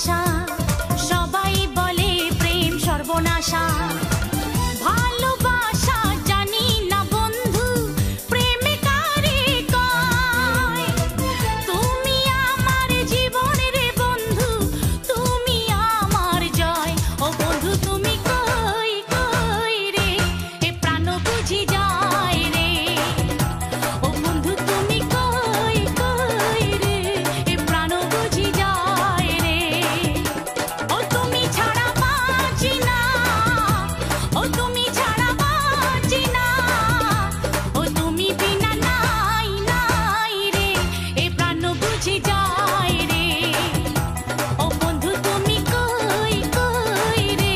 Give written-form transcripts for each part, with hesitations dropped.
ভালোবাসা সবাই বলে প্রেম সর্বনাশা ভালোবাসা জানি না বন্ধু প্রেমে কারে কয় তুমি আমার জীবনের বন্ধু তুমি আমার জয় ও বন্ধু তুমি কই কই রে এ প্রাণ বুঝি যায় রে ও বন্ধু তুমি কই কই রে এ প্রাণ বুঝি যায় রে ও তুমি ছাড়া বাঁচি না ও তুমি ছাড়া বাঁচি না ও তুমি বিনা নাই নাই রে এ প্রাণ বুঝি যায় রে ও বন্ধু তুমি কই কই রে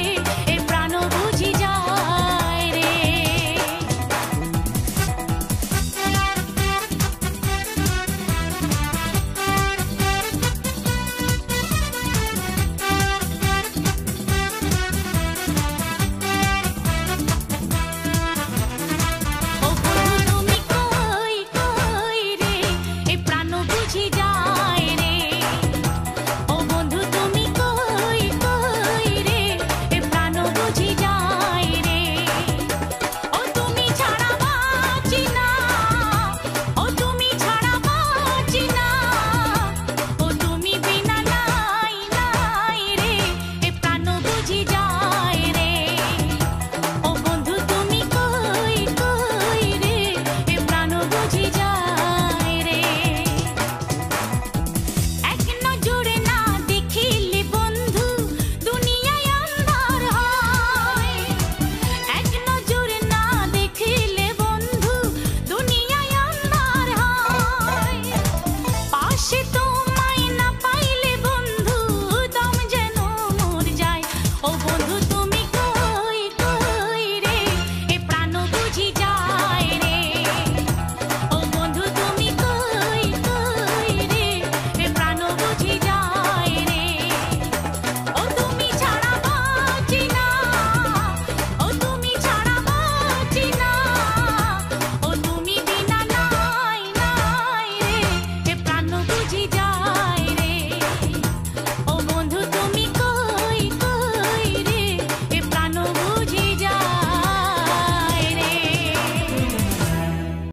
এ প্রাণ বুঝি যায় রে ও বন্ধু তুমি কই কই রে এ প্রাণ বুঝি যায় রে ও বন্ধু তুমি কই কই রে এ প্রাণ বুঝি যায় রে ও তুমি ছাড়া বাঁচি না ও তুমি ছাড়া বাঁচি না ও তুমি বিনা নাই নাই রে এ প্রাণ বুঝি যায় রে ও বন্ধু তুমি কই কই রে এ প্রাণ বুঝি যায় রে এক নজরে না দেখিলে বন্ধু দুনিয়ায় আন্ধার হয় এক নজরে না দেখিলে বন্ধু দুনিয়ায় আন্ধার হয় পাশে